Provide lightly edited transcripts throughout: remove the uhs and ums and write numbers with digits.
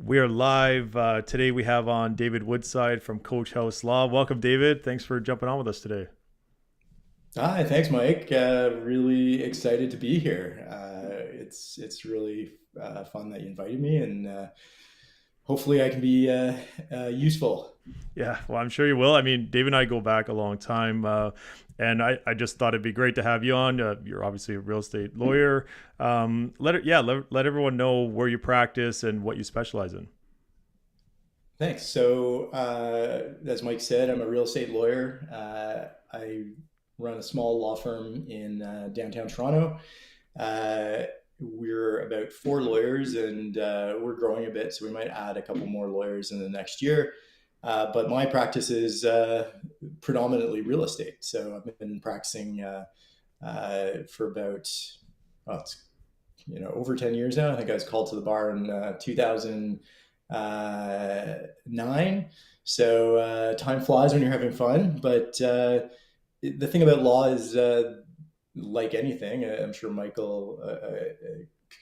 We are live. Today we have on David Woodside from Coach House Law. Welcome, David. Thanks for jumping on with us today. Hi, thanks, Mike. Really excited to be here. It's really fun that you invited me, and hopefully I can be useful. Yeah, well, I'm sure you will. I mean, David and I go back a long time, and I just thought it'd be great to have you on. You're obviously a real estate lawyer. Let everyone know where you practice and what you specialize in. Thanks. So, as Mike said, I'm a real estate lawyer. I run a small law firm in downtown Toronto. Uh, we're about four lawyers, and we're growing a bit, so we might add a couple more lawyers in the next year. But my practice is predominantly real estate. So I've been practicing for about well, it's over 10 years now. I think I was called to the bar in 2009. So time flies when you're having fun. But the thing about law is, like anything, I'm sure Michael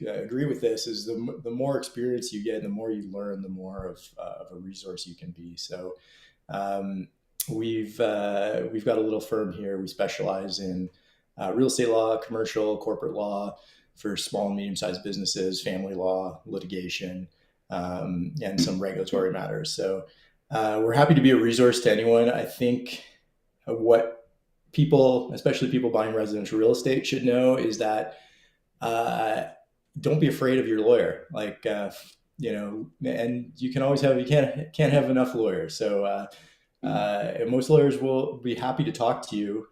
agree with this, is the more experience you get, the more you learn, the more of a resource you can be. So um, we've got a little firm here. We specialize in real estate law, commercial, corporate law for small and medium sized businesses, family law, litigation, and some regulatory matters. So we're happy to be a resource to anyone. I think what people, especially people buying residential real estate, should know is that uh, don't be afraid of your lawyer. And you can always have you can't have enough lawyers. So most lawyers will be happy to talk to you.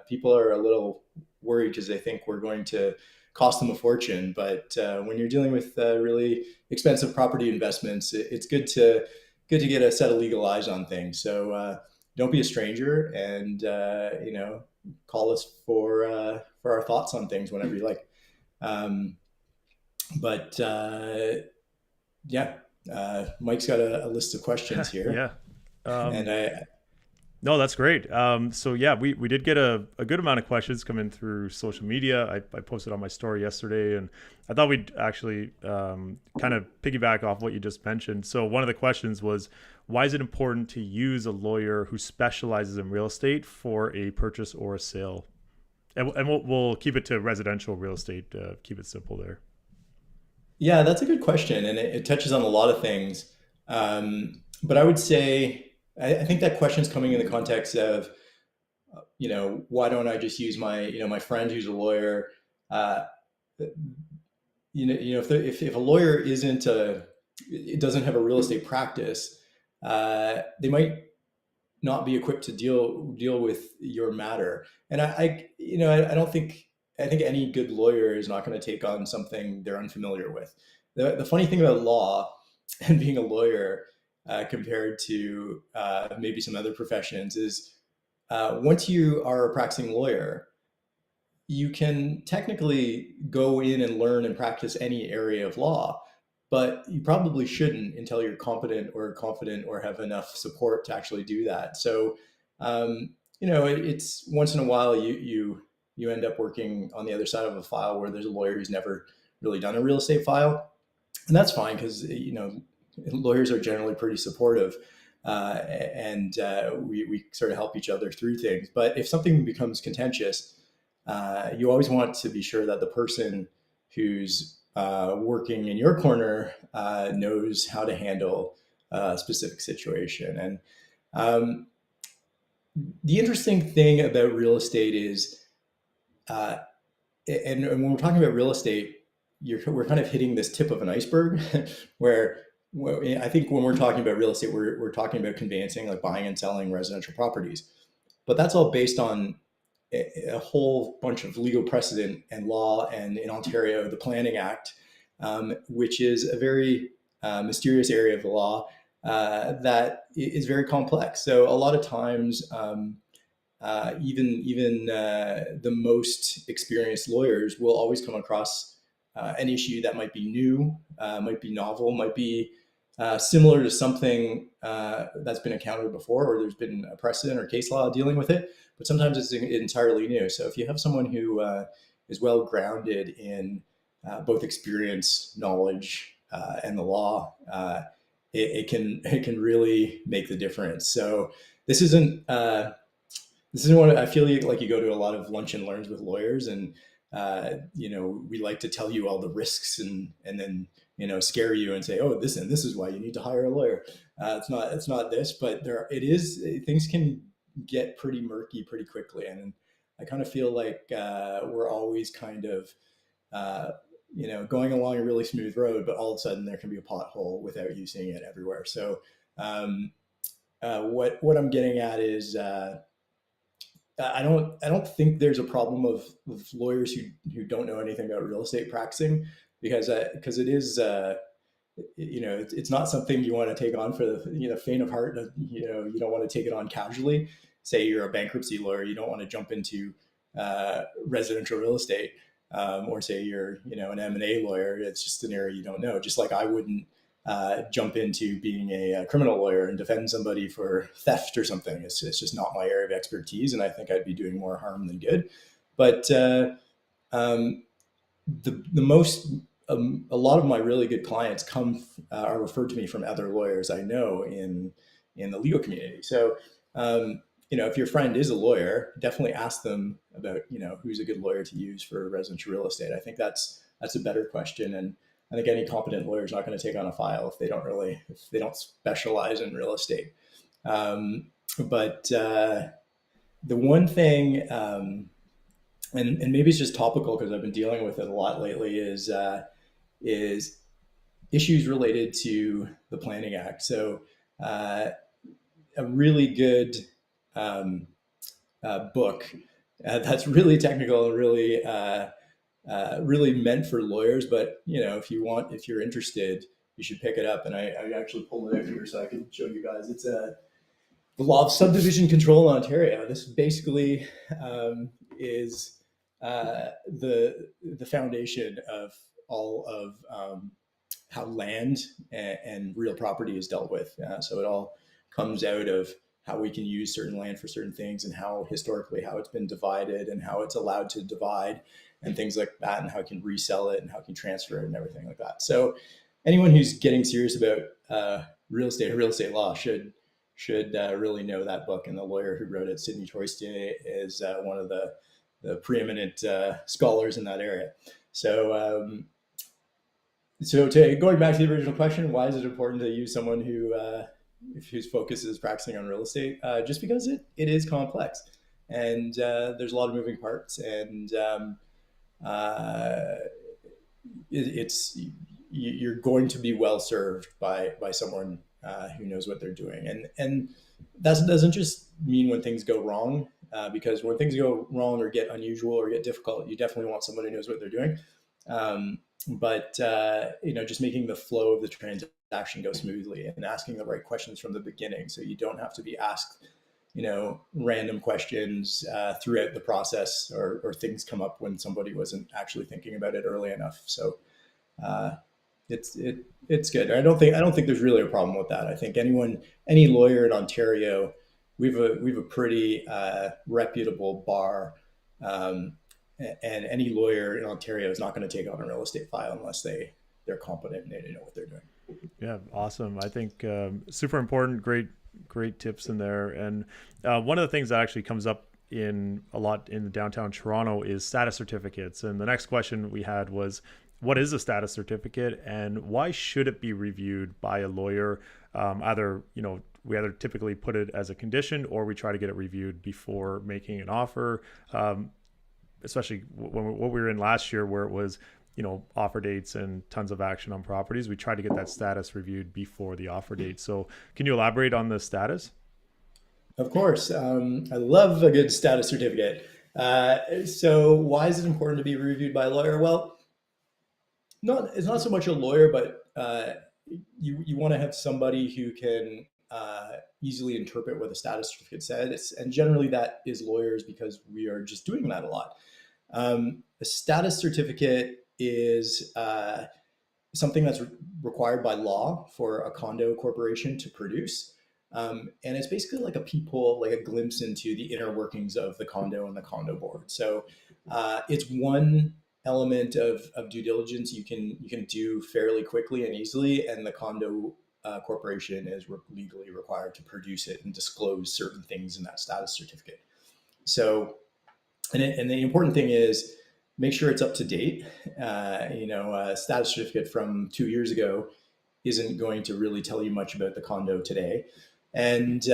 People are a little worried because they think we're going to cost them a fortune. But when you're dealing with really expensive property investments, it's good to get a set of legal eyes on things. So don't be a stranger, and call us for our thoughts on things whenever you like. Um, but yeah, Mike's got a list of questions here, Yeah. and Um, I No, that's great. So yeah, we did get a good amount of questions coming through social media. I posted on my story yesterday, and I thought we'd actually kind of piggyback off what you just mentioned. So one of the questions was, why is it important to use a lawyer who specializes in real estate for a purchase or a sale? And we'll keep it to residential real estate. Keep it simple there. Yeah, that's a good question, and it touches on a lot of things. But I would say I think that question is coming in the context of why don't I just use my friend who's a lawyer. Uh, if a lawyer isn't a it doesn't have a real estate practice, they might not be equipped to deal with your matter. And I don't think I think any good lawyer is not going to take on something they're unfamiliar with. The funny thing about law and being a lawyer compared to maybe some other professions is once you are a practicing lawyer, you can technically go in and learn and practice any area of law, but you probably shouldn't until you're competent or confident or have enough support to actually do that. So, it's once in a while you end up working on the other side of a file where there's a lawyer who's never really done a real estate file, and that's fine because lawyers are generally pretty supportive. And we sort of help each other through things. But if something becomes contentious, you always want to be sure that the person who's working in your corner knows how to handle a specific situation. And um, the interesting thing about real estate is, uh, and when we're talking about real estate, we're kind of hitting this tip of an iceberg where I think when we're talking about real estate, we're talking about conveyancing, like buying and selling residential properties. But that's all based on a whole bunch of legal precedent and law, and in Ontario, the Planning Act, which is a very mysterious area of the law that is very complex. So a lot of times, even the most experienced lawyers will always come across an issue that might be new, might be novel, might be similar to something that's been encountered before, or there's been a precedent or case law dealing with it. But sometimes it's entirely new. So if you have someone who is well grounded in both experience, knowledge, and the law, it can really make the difference. So this isn't this is what I feel like you go to a lot of lunch and learns with lawyers, and we like to tell you all the risks and then scare you and say, oh, this is why you need to hire a lawyer. It's not this, but it is, things can get pretty murky pretty quickly, and I kind of feel like we're always kind of uh, going along a really smooth road, but all of a sudden there can be a pothole without you seeing it everywhere. So um, what I'm getting at is I don't think there's a problem of lawyers who don't know anything about real estate practicing, because it is it's not something you want to take on for the faint of heart. You don't want to take it on casually. Say you're a bankruptcy lawyer, you don't want to jump into residential real estate, or say you're an M&A lawyer. It's just an area you don't know. Just like I wouldn't jump into being a criminal lawyer and defend somebody for theft or something. It's just not my area of expertise, and I think I'd be doing more harm than good. But um, the most a lot of my really good clients are referred to me from other lawyers I know in the legal community. So if your friend is a lawyer, definitely ask them about who's a good lawyer to use for residential real estate. I think that's a better question, and I think any competent lawyer is not going to take on a file if they don't specialize in real estate. But the one thing, and maybe it's just topical because I've been dealing with it a lot lately, is issues related to the Planning Act. So a really good um, book that's really technical and really meant for lawyers. But if you're interested, you should pick it up. And I actually pulled it out here so I can show you guys. It's the law of subdivision control in Ontario. This basically is the foundation of all of how land and real property is dealt with. So it all comes out of how we can use certain land for certain things, and how historically how it's been divided and how it's allowed to divide and things like that, and how it can resell it and how it can transfer it and everything like that. So anyone who's getting serious about real estate or real estate law should really know that book. And the lawyer who wrote it, Sidney Toiste, is one of the preeminent scholars in that area. So going back to the original question, why is it important to use someone whose focus is practicing on real estate? Just because it is complex, and there's a lot of moving parts, and it's you're going to be well served by someone who knows what they're doing, and that doesn't just mean when things go wrong, because when things go wrong or get unusual or get difficult, you definitely want someone who knows what they're doing. But just making the flow of the transaction go smoothly and asking the right questions from the beginning, so you don't have to be asked random questions throughout the process, or things come up when somebody wasn't actually thinking about it early enough. So it's good. I don't think there's really a problem with that. I think any lawyer in Ontario, we've a pretty reputable bar, and any lawyer in Ontario is not going to take on a real estate file unless they're competent and they know what they're doing. Yeah, awesome. I think super important. Great tips in there. And one of the things that actually comes up a lot in downtown Toronto is status certificates. And the next question we had was, what is a status certificate, and why should it be reviewed by a lawyer? We either typically put it as a condition, or we try to get it reviewed before making an offer. Especially what we were in last year, where it was offer dates and tons of action on properties, we tried to get that status reviewed before the offer date. So can you elaborate on the status? Of course. I love a good status certificate. So why is it important to be reviewed by a lawyer? Well, it's not so much a lawyer, but you want to have somebody who can easily interpret what the status certificate says, and generally that is lawyers, because we are just doing that a lot. A status certificate is something that's required by law for a condo corporation to produce. And it's basically like a peephole, like a glimpse into the inner workings of the condo and the condo board. So it's one element of due diligence you can do fairly quickly and easily, and the condo corporation is legally required to produce it and disclose certain things in that status certificate. So, and the important thing is make sure it's up to date. A status certificate from 2 years ago isn't going to really tell you much about the condo today, and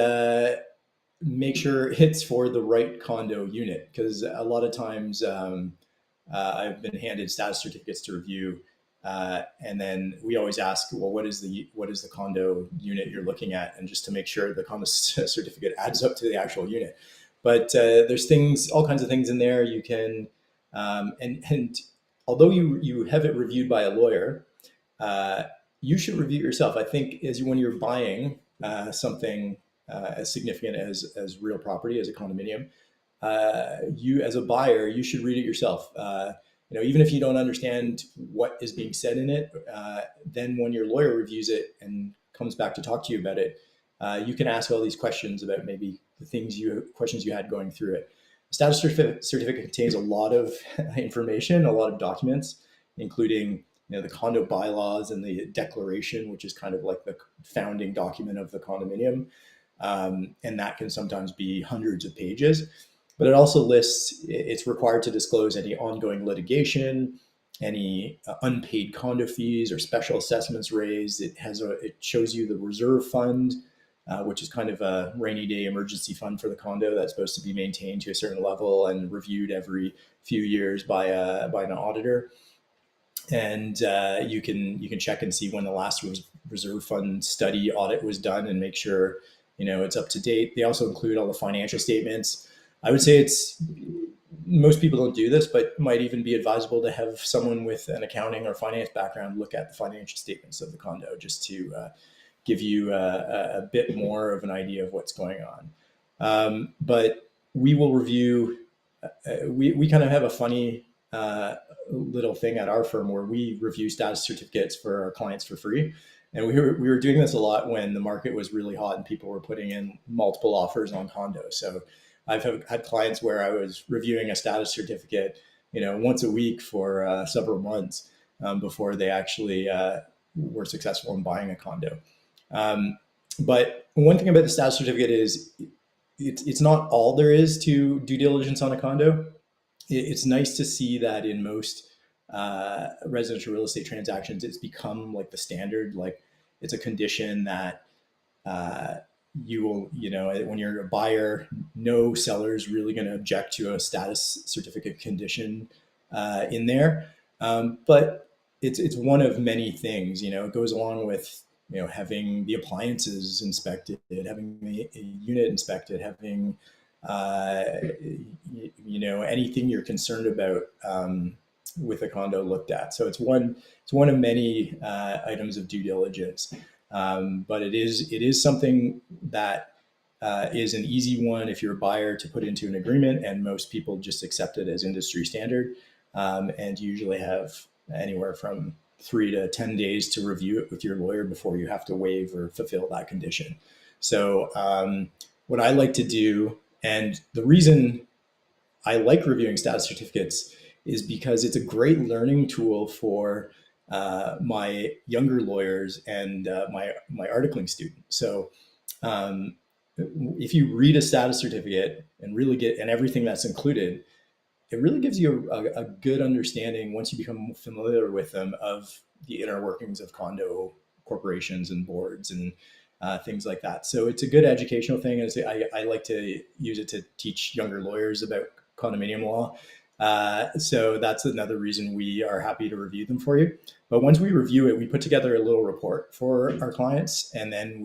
make sure it's for the right condo unit, because a lot of times I've been handed status certificates to review, and then we always ask, well, what is the condo unit you're looking at, and just to make sure the condo certificate adds up to the actual unit. But there's all kinds of things in there you can, and although you have it reviewed by a lawyer, uh, you should review it yourself. I think when you're buying something as significant as real property, as a condominium, you as a buyer, you should read it yourself. Even if you don't understand what is being said in it, then when your lawyer reviews it and comes back to talk to you about it, you can ask all these questions about maybe the questions you had going through it. The status certificate contains a lot of information, a lot of documents, including the condo bylaws and the declaration, which is kind of like the founding document of the condominium, and that can sometimes be hundreds of pages. But it also lists it's required to disclose any ongoing litigation, any unpaid condo fees or special assessments raised. It shows you the reserve fund, which is kind of a rainy day emergency fund for the condo that's supposed to be maintained to a certain level and reviewed every few years by an auditor. And you can check and see when the last reserve fund study audit was done and make sure it's up to date. They also include all the financial statements. I would say most people don't do this, but it might even be advisable to have someone with an accounting or finance background look at the financial statements of the condo, just to give you a bit more of an idea of what's going on. But we will review. We kind of have a funny little thing at our firm where we review status certificates for our clients for free. And we were doing this a lot when the market was really hot and people were putting in multiple offers on condos. So I've had clients where I was reviewing a status certificate, once a week for several months before they actually were successful in buying a condo. But one thing about the status certificate is it's not all there is to due diligence on a condo. It's nice to see that in most residential real estate transactions, it's become like the standard. Like it's a condition that you will, when you're a buyer, no seller is really going to object to a status certificate condition in there. But it's one of many things. It goes along with having the appliances inspected, having the unit inspected, having anything you're concerned about with a condo looked at. So it's one of many items of due diligence, but it is something that is an easy one if you're a buyer to put into an agreement, and most people just accept it as industry standard, and you usually have anywhere from 3 to 10 days to review it with your lawyer before you have to waive or fulfill that condition. So what I like to do, and the reason I like reviewing status certificates, is because it's a great learning tool for my younger lawyers and my articling students. So if you read a status certificate and really and everything that's included, it really gives you a good understanding, once you become familiar with them, of the inner workings of condo corporations and boards and things like that. So it's a good educational thing. And I like to use it to teach younger lawyers about condominium law. So that's another reason we are happy to review them for you. But once we review it, we put together a little report for our clients. And then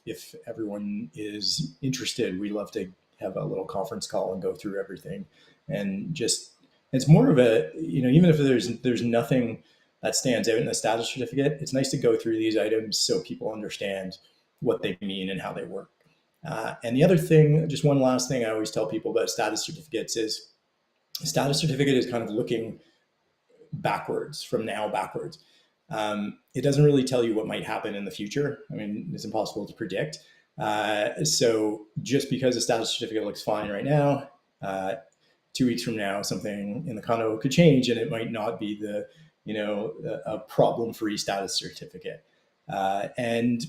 if everyone is interested, we love to have a little conference call and go through everything. And just, it's more of a, even if there's nothing that stands out in the status certificate, it's nice to go through these items so people understand what they mean and how they work. And the other thing, just one last thing I always tell people about status certificates is, a status certificate is kind of looking backwards, from now backwards. It doesn't really tell you what might happen in the future. I mean, it's impossible to predict. So just because a status certificate looks fine right now, 2 weeks from now, something in the condo could change, and it might not be the a problem-free status certificate. And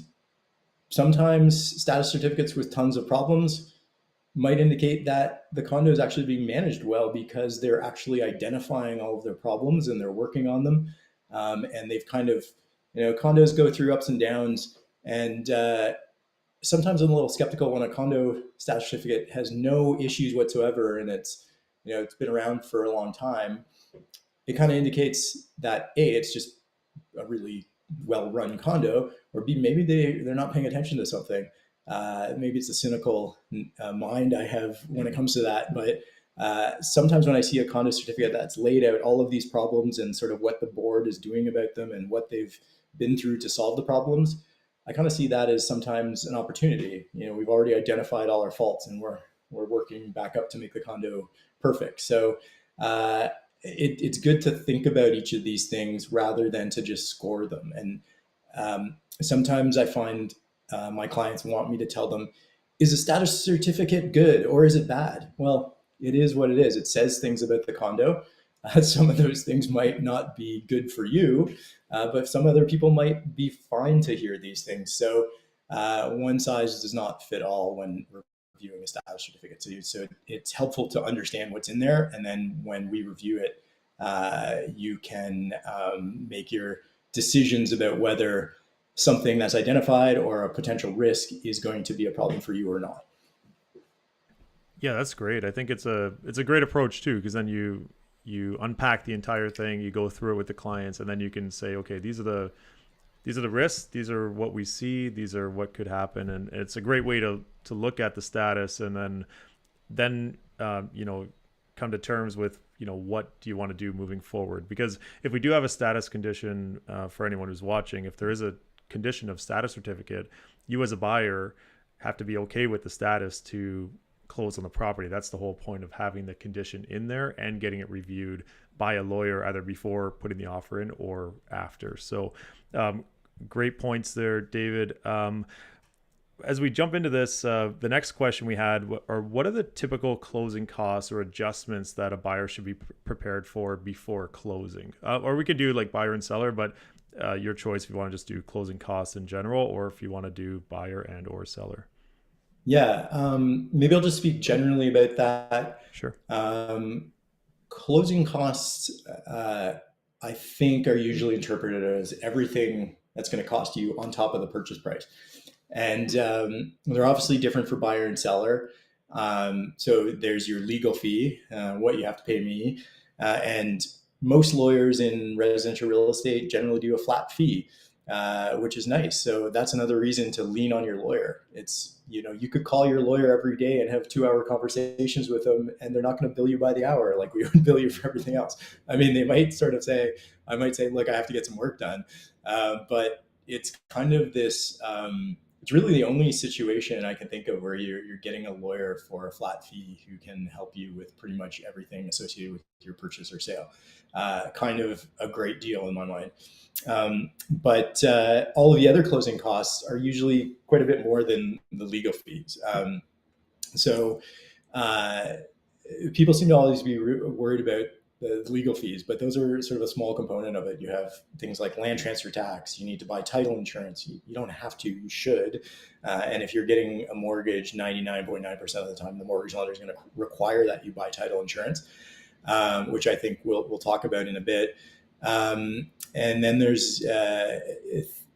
sometimes status certificates with tons of problems might indicate that the condo is actually being managed well because they're actually identifying all of their problems and they're working on them. And they've kind of, condos go through ups and downs. And sometimes I'm a little skeptical when a condo status certificate has no issues whatsoever and it's been around for a long time. It kind of indicates that A, it's just a really well-run condo, or B, maybe they're not paying attention to something. Maybe it's a cynical mind I have when it comes to that, but sometimes when I see a condo certificate that's laid out all of these problems and sort of what the board is doing about them and what they've been through to solve the problems, I kind of see that as sometimes an opportunity. We've already identified all our faults and we're working back up to make the condo perfect. So it's good to think about each of these things rather than to just score them. And sometimes I find my clients want me to tell them, is a status certificate good or is it bad? Well, it is what it is. It says things about the condo. Some of those things might not be good for you, but some other people might be fine to hear these things. So one size does not fit all when reviewing a status certificate. So it's helpful to understand what's in there. And then when we review it, you can make your decisions about whether something that's identified or a potential risk is going to be a problem for you or not. Yeah, that's great. I think it's a great approach too, because then you unpack the entire thing, you go through it with the clients, and then you can say, okay, these are the risks, these are what we see, these are what could happen, and it's a great way to look at the status, and then come to terms with what do you want to do moving forward. Because if we do have a status condition, for anyone who's watching, if there is a condition of status certificate, you as a buyer have to be okay with the status to close on the property. That's the whole point of having the condition in there and getting it reviewed by a lawyer either before putting the offer in or after. So great points there, David. As we jump into this, the next question we had are, what are the typical closing costs or adjustments that a buyer should be prepared for before closing? Or we could do like buyer and seller, but your choice if you want to just do closing costs in general, or if you want to do buyer and or seller. Yeah, maybe I'll just speak generally about that. Sure. Closing costs, I think, are usually interpreted as everything that's going to cost you on top of the purchase price. And they're obviously different for buyer and seller. So there's your legal fee, what you have to pay me. And most lawyers in residential real estate generally do a flat fee, which is nice. So that's another reason to lean on your lawyer. It's, you could call your lawyer every day and have 2-hour conversations with them, and they're not going to bill you by the hour like we would bill you for everything else. I mean, they might sort of say, I might say, look, I have to get some work done. But it's kind of this, it's really the only situation I can think of where you're getting a lawyer for a flat fee who can help you with pretty much everything associated with your purchase or sale. Kind of a great deal in my mind. But all of the other closing costs are usually quite a bit more than the legal fees. So people seem to always be worried about the legal fees, but those are sort of a small component of it. You have things like land transfer tax. You need to buy title insurance. You don't have to, you should. And if you're getting a mortgage, 99.9% of the time, the mortgage lender is going to require that you buy title insurance, which I think we'll talk about in a bit. And then there's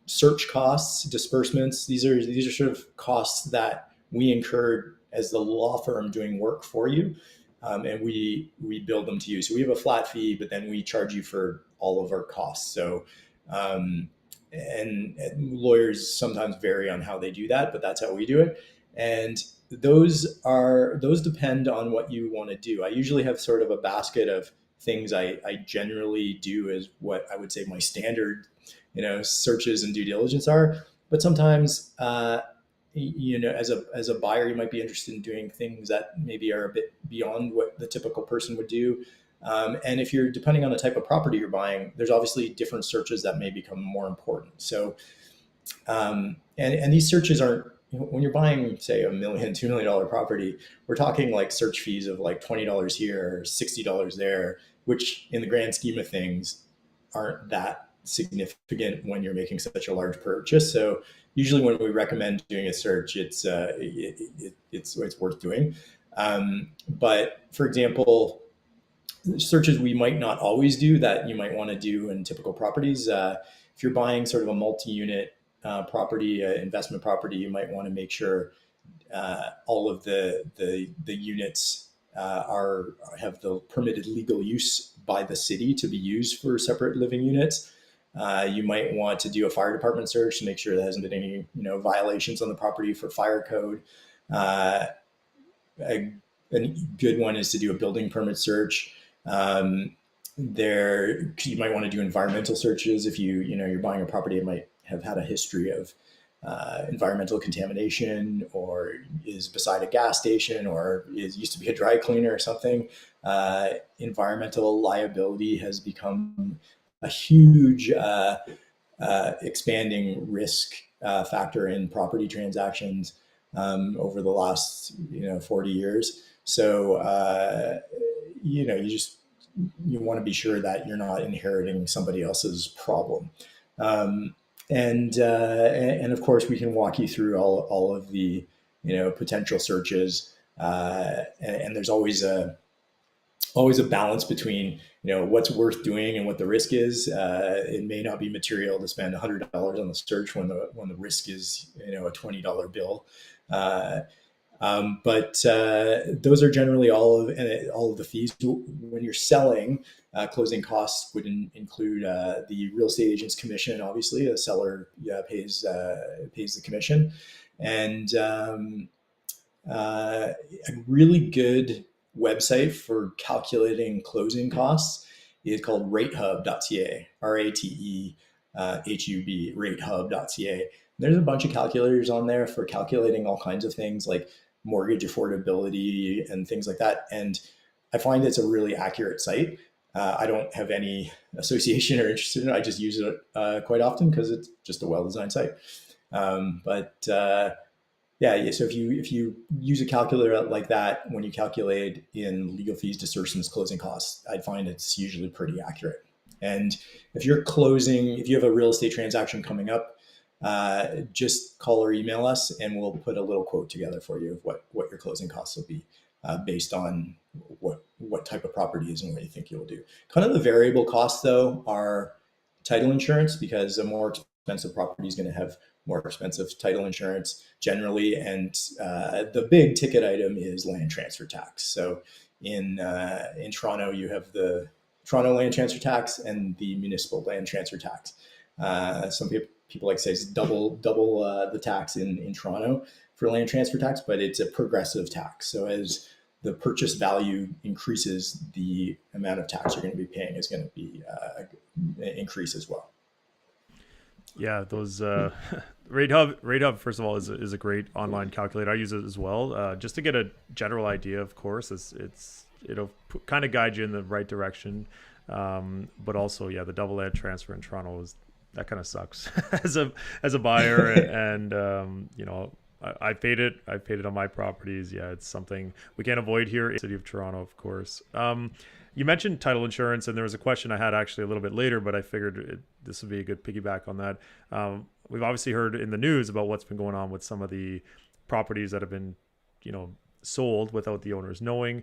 search costs, disbursements. These are sort of costs that we incur as the law firm doing work for you. And we bill them to you. So we have a flat fee, but then we charge you for all of our costs. So, and lawyers sometimes vary on how they do that, but that's how we do it. And those depend on what you want to do. I usually have sort of a basket of things I generally do as what I would say my standard, searches and due diligence are. But sometimes, as a buyer, you might be interested in doing things that maybe are a bit beyond what the typical person would do. And if you're depending on the type of property you're buying, there's obviously different searches that may become more important. So, and these searches aren't, when you're buying, say, $1 million, $2 million property, we're talking like search fees of like $20 here, $60 there, which in the grand scheme of things aren't that significant when you're making such a large purchase. So usually when we recommend doing a search, it's worth doing. But for example, searches we might not always do that you might want to do in typical properties. If you're buying sort of a multi-unit property, investment property, you might want to make sure all of the units are have the permitted legal use by the city to be used for separate living units. You might want to do a fire department search to make sure there hasn't been any violations on the property for fire code. Uh, a, a good one is to do a building permit search. There, you might want to do environmental searches if you're buying a property that might have had a history of environmental contamination, or is beside a gas station, or is used to be a dry cleaner or something. Environmental liability has become a huge expanding risk factor in property transactions over the last 40 years. So you want to be sure that you're not inheriting somebody else's problem. Um, and of course, we can walk you through all of the potential searches, and there's always a balance between what's worth doing and what the risk is. It may not be material to spend $100 on the search when the risk is a $20 bill. But those are generally all of the fees. When you're selling, closing costs would include the real estate agent's commission. Obviously, a seller pays the commission, and a really good website for calculating closing costs is called ratehub.ca, RATEHUB, ratehub.ca. There's a bunch of calculators on there for calculating all kinds of things like mortgage affordability and things like that. And I find it's a really accurate site. I don't have any association or interest in it. I just use it quite often because it's just a well-designed site. Yeah. So if you use a calculator like that when you calculate in legal fees, disbursements, closing costs, I'd find it's usually pretty accurate. And if you have a real estate transaction coming up, just call or email us, and we'll put a little quote together for you of what your closing costs will be based on what type of property is and what you think you'll do. Kind of the variable costs, though, are title insurance, because a more expensive property is going to have more expensive title insurance generally, and the big ticket item is land transfer tax. So in Toronto, you have the Toronto land transfer tax and the municipal land transfer tax. Some people like to say it's double the tax in Toronto for land transfer tax, but it's a progressive tax. So as the purchase value increases, the amount of tax you're going to be paying is going to be increase as well. Yeah, those Rate Hub, first of all, is a great online calculator. I use it as well, just to get a general idea. Of course, it'll kind of guide you in the right direction, but also, yeah, the double land transfer in Toronto that kind of sucks as a buyer, and I paid it. I paid it on my properties. Yeah, it's something we can't avoid here in the city of Toronto, of course. You mentioned title insurance, and there was a question I had actually a little bit later, but I figured this would be a good piggyback on that. We've obviously heard in the news about what's been going on with some of the properties that have been, sold without the owners knowing.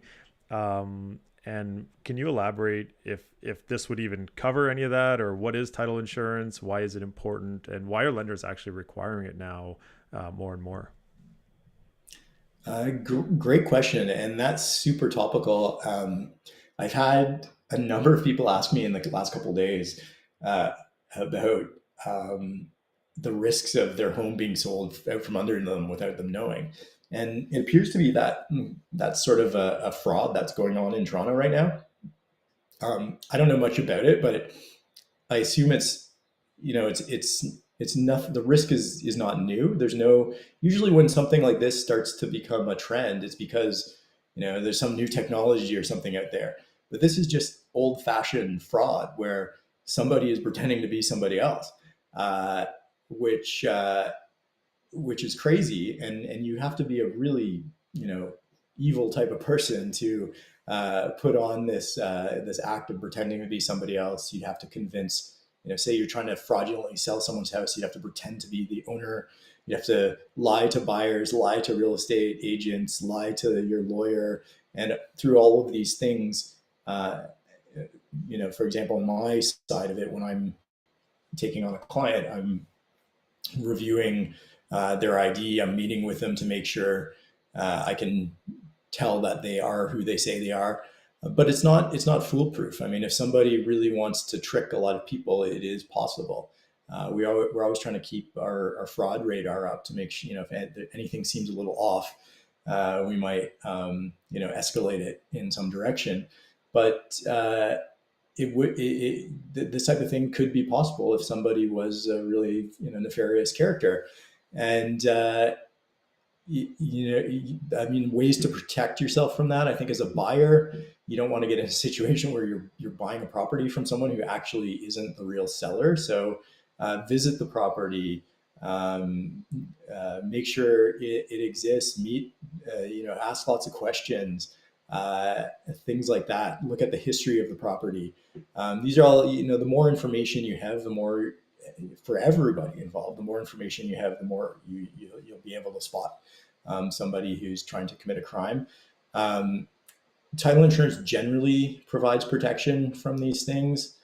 And can you elaborate if this would even cover any of that, or what is title insurance? Why is it important, and why are lenders actually requiring it now more and more? Great question, and that's super topical. I've had a number of people ask me in the last couple of days about the risks of their home being sold out from under them without them knowing. And it appears to be that that's sort of a fraud that's going on in Toronto right now. I don't know much about it, but I assume it's enough. The risk is not new. There's no Usually when something like this starts to become a trend, it's because there's some new technology or something out there. But this is just old fashioned fraud where somebody is pretending to be somebody else, which which is crazy. And you have to be a really, evil type of person to put on this act of pretending to be somebody else. You'd have to convince, say you're trying to fraudulently sell someone's house, you'd have to pretend to be the owner. You have to lie to buyers, lie to real estate agents, lie to your lawyer, and through all of these things, for example, on my side of it, when I'm taking on a client, I'm reviewing their ID. I'm meeting with them to make sure I can tell that they are who they say they are. But it's not foolproof. I mean, if somebody really wants to trick a lot of people, it is possible. We're always trying to keep our fraud radar up to make sure, if anything seems a little off, we might escalate it in some direction. But this type of thing could be possible if somebody was a really nefarious character. And I mean, ways to protect yourself from that. I think as a buyer, you don't want to get in a situation where you're buying a property from someone who actually isn't the real seller. So visit the property, make sure it exists, ask lots of questions, things like that. Look at the history of the property. These are all, the more information you have, the more, for everybody involved, the more information you have, the more you'll be able to spot somebody who's trying to commit a crime. Title insurance generally provides protection from these things,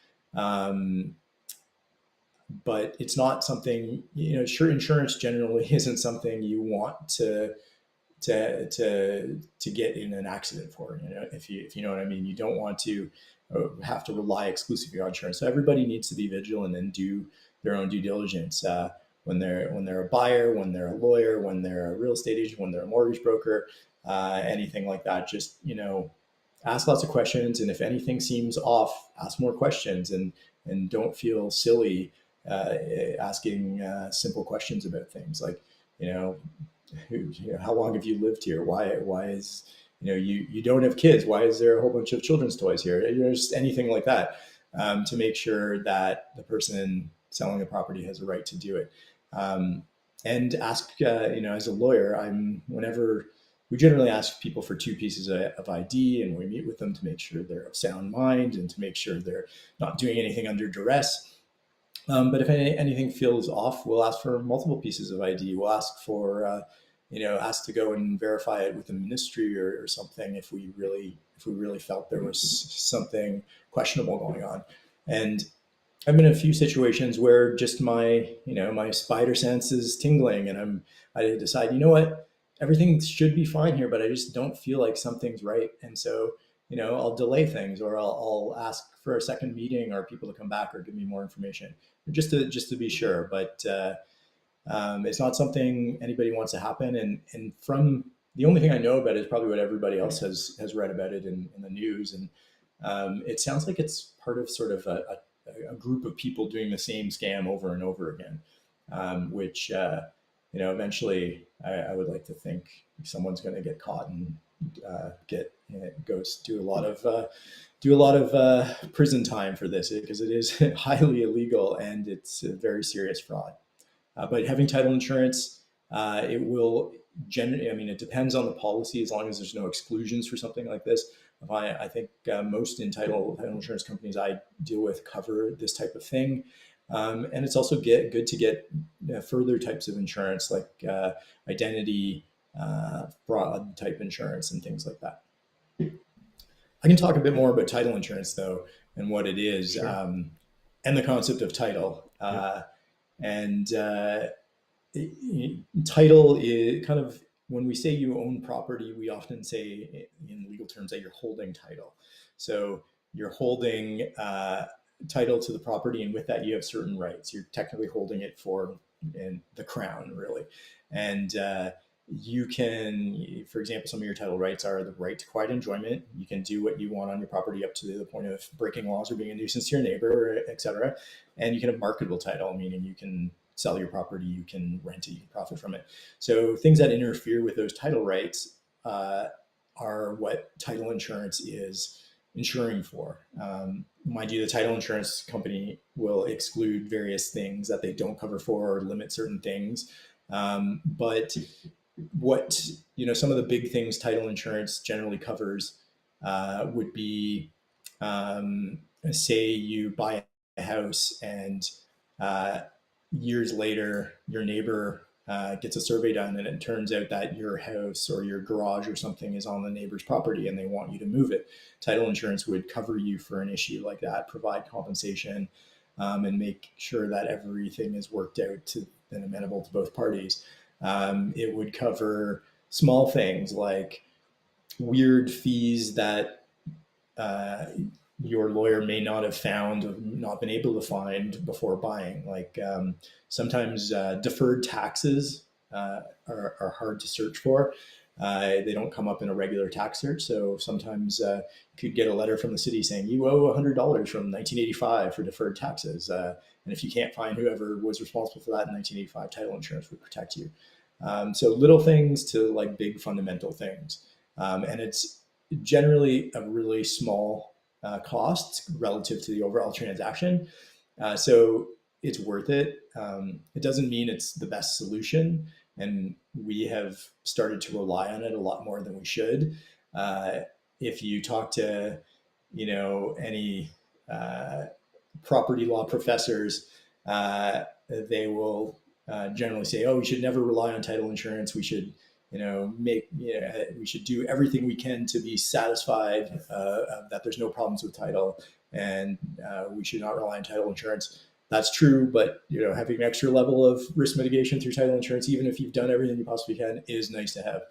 but it's not something, sure, insurance generally isn't something you want to get in an accident for. If you know what I mean. You don't want to have to rely exclusively on insurance. So everybody needs to be vigilant and do their own due diligence when they're a buyer, when they're a lawyer, when they're a real estate agent, when they're a mortgage broker, anything like that. Just ask lots of questions, and if anything seems off, ask more questions, and don't feel silly asking simple questions about things like, how long have you lived here? Why is, you don't have kids? Why is there a whole bunch of children's toys here? Just anything like that, to make sure that the person selling the property has a right to do it. And ask, as a lawyer, whenever we generally ask people for 2 pieces of ID, and we meet with them to make sure they're of sound mind and to make sure they're not doing anything under duress. But if anything feels off, we'll ask for multiple pieces of ID. We'll ask for, ask to go and verify it with the ministry or something if we really felt there was something questionable going on. And I've been in a few situations where just my spider sense is tingling, and I decide, what, everything should be fine here, but I just don't feel like something's right, and so I'll delay things, or I'll ask for a second meeting, or people to come back or give me more information, just to be sure. But it's not something anybody wants to happen. And from the only thing I know about it is probably what everybody else has read about it in the news. And it sounds like it's part of sort of a group of people doing the same scam over and over again, which eventually I would like to think someone's going to get caught and do a lot of prison time for this, because it is highly illegal and it's a very serious fraud. But having title insurance, it will generally, I mean, it depends on the policy, as long as there's no exclusions for something like this. I think most title insurance companies I deal with cover this type of thing. And it's also good to get further types of insurance, like identity fraud type insurance and things like that. I can talk a bit more about title insurance, though, and what it is, Sure. and the concept of title. Yeah. And title is kind of, when we say you own property, we often say in legal terms that you're holding title. So you're holding title to the property, and with that, you have certain rights. You're technically holding it for the crown, really. And you can, for example, some of your title rights are the right to quiet enjoyment. You can do what you want on your property up to the point of breaking laws or being a nuisance to your neighbor, etc. And you can have marketable title, meaning you can sell your property, you can rent it, you can profit from it. So things that interfere with those title rights are what title insurance is insuring for. Mind you, the title insurance company will exclude various things that they don't cover for, or limit certain things. But what, some of the big things title insurance generally covers would be, say you buy a house and uh, years later your neighbor gets a survey done and it turns out that your house or your garage or something is on the neighbor's property and they want you to move it. Title insurance would cover you for an issue like that, provide compensation, and make sure that everything is worked out to and amenable to both parties. It would cover small things like weird fees that uh, your lawyer may not have found or not been able to find before buying. Like sometimes deferred taxes are hard to search for. They don't come up in a regular tax search. So sometimes you could get a letter from the city saying you owe $100 from 1985 for deferred taxes. And if you can't find whoever was responsible for that in 1985, title insurance would protect you. So little things to like big fundamental things. And it's generally a really small cost relative to the overall transaction. So it's worth it. It doesn't mean it's the best solution. And we have started to rely on it a lot more than we should. Uh, if you talk to, any uh, property law professors, they will generally say, "Oh, we should never rely on title insurance. We should, we should do everything we can to be satisfied that there's no problems with title, and we should not rely on title insurance." That's true, but having an extra level of risk mitigation through title insurance, even if you've done everything you possibly can, is nice to have.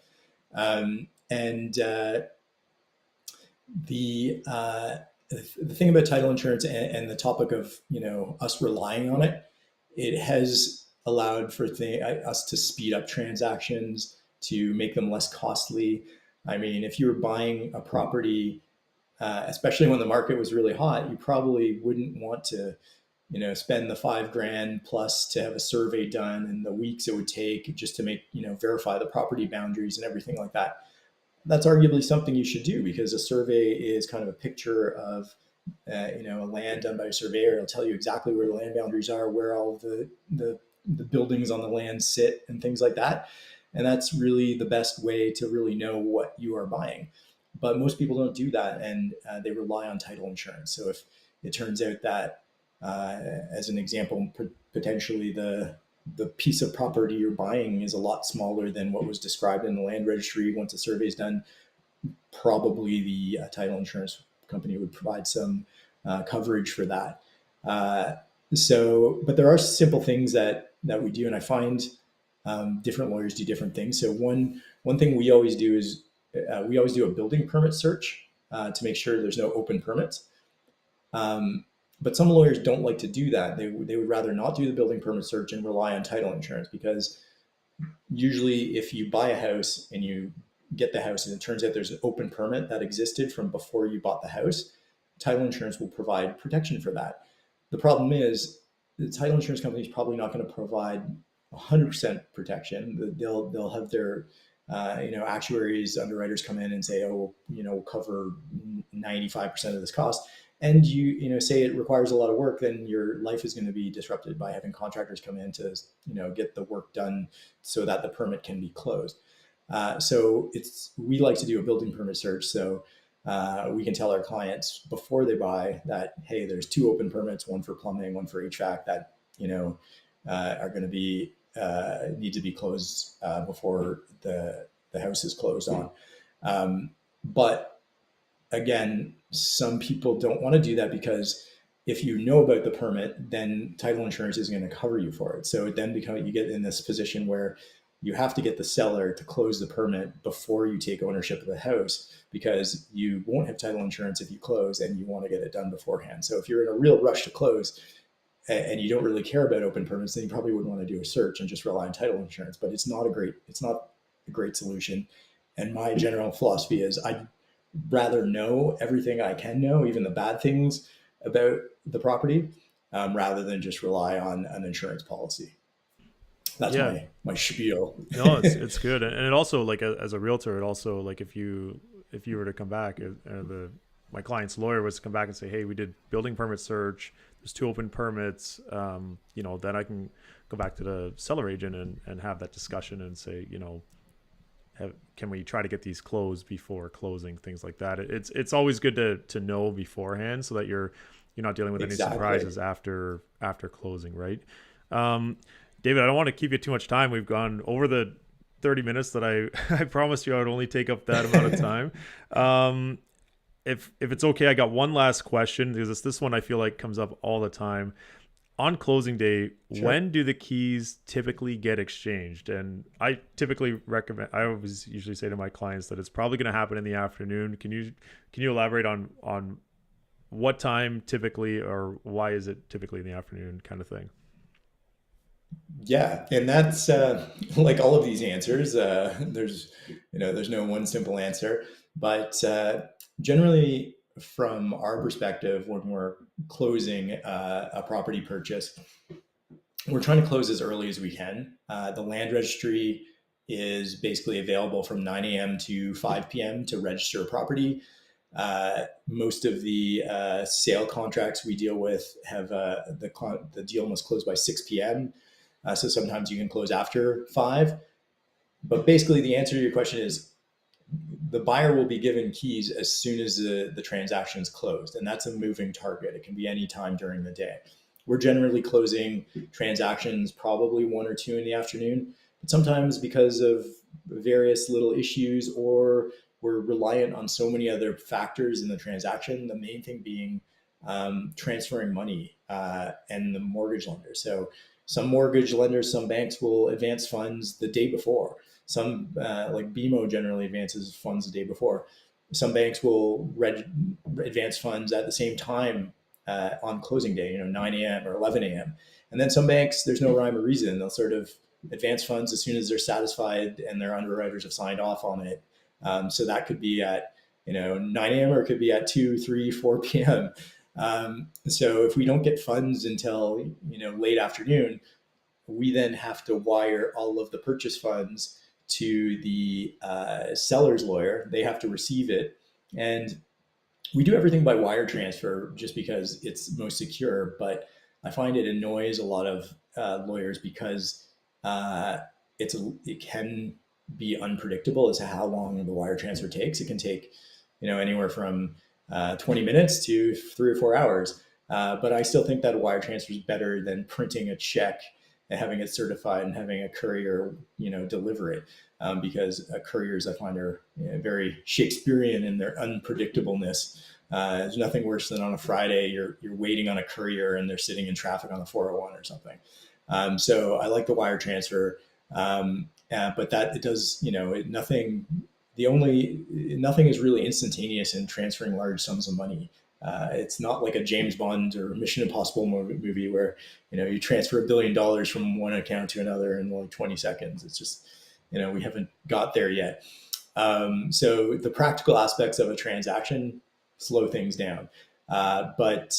And the the thing about title insurance and the topic of us relying on it, it has allowed for us to speed up transactions, to make them less costly. I mean, if you were buying a property, especially when the market was really hot, you probably wouldn't want to spend the 5 grand plus to have a survey done and the weeks it would take just to make verify the property boundaries and everything like that. That's arguably something you should do because a survey is kind of a picture of a land done by a surveyor. It'll tell you exactly where the land boundaries are, where all the buildings on the land sit, and things like that. And that's really the best way to really know what you are buying. But most people don't do that, and they rely on title insurance. So if it turns out that, as an example, potentially the piece of property you're buying is a lot smaller than what was described in the land registry, once a survey is done, probably the title insurance company would provide some coverage for that. But there are simple things that we do, and I find different lawyers do different things. So one thing we always do is we always do a building permit search to make sure there's no open permits. But some lawyers don't like to do that. They would rather not do the building permit search and rely on title insurance, because usually if you buy a house and you get the house and it turns out there's an open permit that existed from before you bought the house, title insurance will provide protection for that. The problem is the title insurance company is probably not going to provide 100% protection. They'll have their actuaries, underwriters come in and say, "Oh, we'll cover 95% of this cost." And say it requires a lot of work, then your life is going to be disrupted by having contractors come in to get the work done so that the permit can be closed. So we like to do a building permit search, so we can tell our clients before they buy that, hey, there's 2 open permits, one for plumbing, one for HVAC, that are going to be need to be closed before the house is closed on. But again, some people don't want to do that, because if you know about the permit, then title insurance is going to cover you for it. So then you get in this position where you have to get the seller to close the permit before you take ownership of the house, because you won't have title insurance if you close, and you want to get it done beforehand. So if you're in a real rush to close and you don't really care about open permits, then you probably wouldn't want to do a search and just rely on title insurance. But it's not a great solution. And my general philosophy is I'd rather know everything I can know, even the bad things about the property, rather than just rely on an insurance policy. That's Yeah, my spiel. no, it's good, and it also, like, as a realtor, it also, like, if you were to come back, the my client's lawyer was to come back and say, hey, we did building permit search, there's 2 open permits, then I can go back to the seller agent and have that discussion and say, can we try to get these closed before closing, things like that. It's always good to know beforehand so that you're not dealing with any Exactly. surprises after closing, right? um David, I don't want to keep you too much time. We've gone over the 30 minutes that I I promised you I would only take up that amount of time. um if it's okay, I got one last question because this one I feel like comes up all the time. On closing day, Sure. when do the keys typically get exchanged? And I typically recommend, I always usually say to my clients that it's probably going to happen in the afternoon. Can you elaborate on what time typically, or why is it typically in the afternoon, kind of thing? Yeah, and that's like all of these answers. There's no one simple answer, but generally, from our perspective, when we're closing a property purchase, we're trying to close as early as we can. The land registry is basically available from 9 a.m. to 5 p.m. to register a property. Most of the sale contracts we deal with have the deal must close by 6 p.m. So sometimes you can close after 5. But basically, the answer to your question is the buyer will be given keys as soon as the transaction is closed. And that's a moving target. It can be any time during the day. We're generally closing transactions probably 1 or 2 in the afternoon, but sometimes because of various little issues, or we're reliant on so many other factors in the transaction, the main thing being transferring money and the mortgage lender. So some mortgage lenders, some banks will advance funds the day before. Some, like BMO, generally advances funds the day before. Some banks will advance funds at the same time on closing day, 9 a.m. or 11 a.m. And then some banks, there's no rhyme or reason. They'll sort of advance funds as soon as they're satisfied and their underwriters have signed off on it. So that could be at 9 a.m. or it could be at 2, 3, 4 p.m. So if we don't get funds until late afternoon, we then have to wire all of the purchase funds to the seller's lawyer. They have to receive it, and we do everything by wire transfer just because it's most secure. But I find it annoys a lot of lawyers because uh, it can be unpredictable as to how long the wire transfer takes. It can take anywhere from 20 minutes to 3 or 4 hours. But I still think that a wire transfer is better than printing a check and having it certified and having a courier deliver it, because couriers, I find, are very Shakespearean in their unpredictableness. There's nothing worse than on a Friday you're waiting on a courier and they're sitting in traffic on the 401 or something. So I like the wire transfer, but that it does nothing. Nothing is really instantaneous in transferring large sums of money. It's not like a James Bond or Mission Impossible movie where you transfer $1 billion from one account to another in like 20 seconds. It's just we haven't got there yet. So the practical aspects of a transaction slow things down, but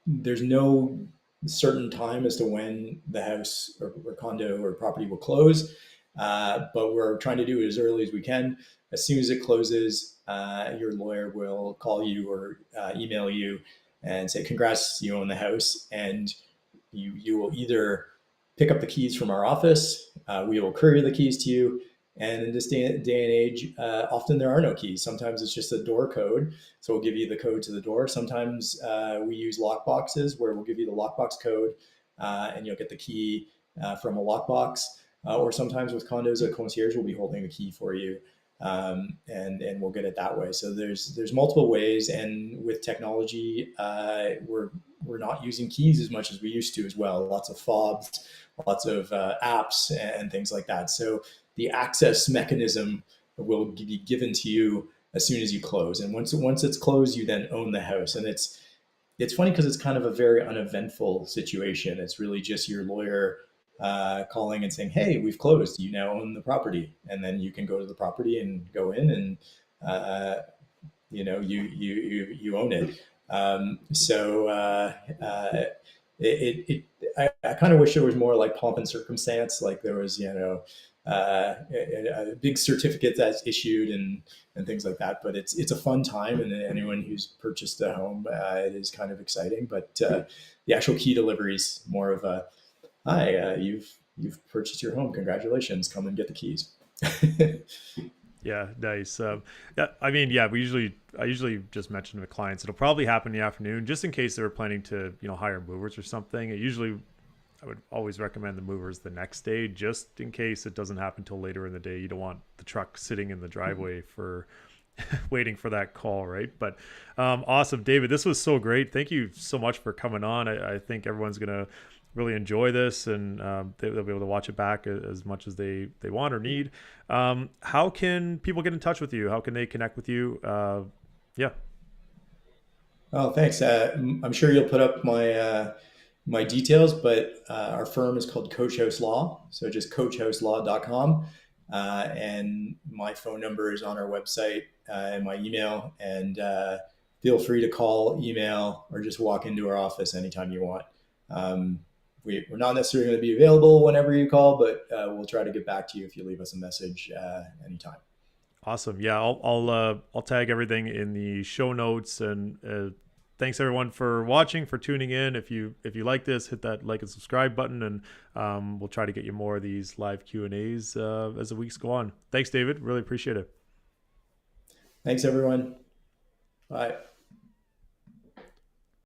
there's no certain time as to when the house or condo or property will close. But we're trying to do it as early as we can. As soon as it closes, your lawyer will call you or email you and say, "Congrats, you own the house," and you will either pick up the keys from our office. We will courier the keys to you. And in this day and age, often there are no keys. Sometimes it's just a door code. So we'll give you the code to the door. Sometimes we use lock boxes where we'll give you the lockbox code and you'll get the key from a lockbox. Or sometimes with condos, a concierge will be holding the key for you, and we'll get it that way. So there's multiple ways, and with technology, we're not using keys as much as we used to as well. Lots of fobs, lots of apps, and things like that. So the access mechanism will be given to you as soon as you close, and once it's closed, you then own the house. And it's funny because it's kind of a very uneventful situation. It's really just your lawyer calling and saying, "Hey, we've closed. You now own the property," and then you can go to the property and go in, and uh, you own it. So I kind of wish there was more like pomp and circumstance, like there was a big certificate that's issued and things like that. But it's a fun time, and anyone who's purchased a home, it is kind of exciting. But the actual key delivery is more of Hi, you've purchased your home. Congratulations. Come and get the keys. Yeah, nice. Yeah, I mean, yeah, I usually just mention to the clients it'll probably happen in the afternoon, just in case they were planning to, hire movers or something. I would always recommend the movers the next day, just in case it doesn't happen till later in the day. You don't want the truck sitting in the driveway for waiting for that call, right? But awesome, David. This was so great. Thank you so much for coming on. I think everyone's gonna really enjoy this, and they'll be able to watch it back as much as they want or need. How can people get in touch with you? How can they connect with you? Yeah, Oh, thanks. I'm sure you'll put up my details, but our firm is called Coach House Law, so just coachhouselaw.com. And my phone number is on our website and my email. And feel free to call, email, or just walk into our office anytime you want. Um, we're not necessarily going to be available whenever you call, but we'll try to get back to you if you leave us a message anytime. awesome. Yeah, I'll tag everything in the show notes, and thanks everyone for watching, for tuning in. If you like this, hit that like and subscribe button, and we'll try to get you more of these live Q&As as the weeks go on. Thanks, David. Really appreciate it. Thanks, everyone. Bye.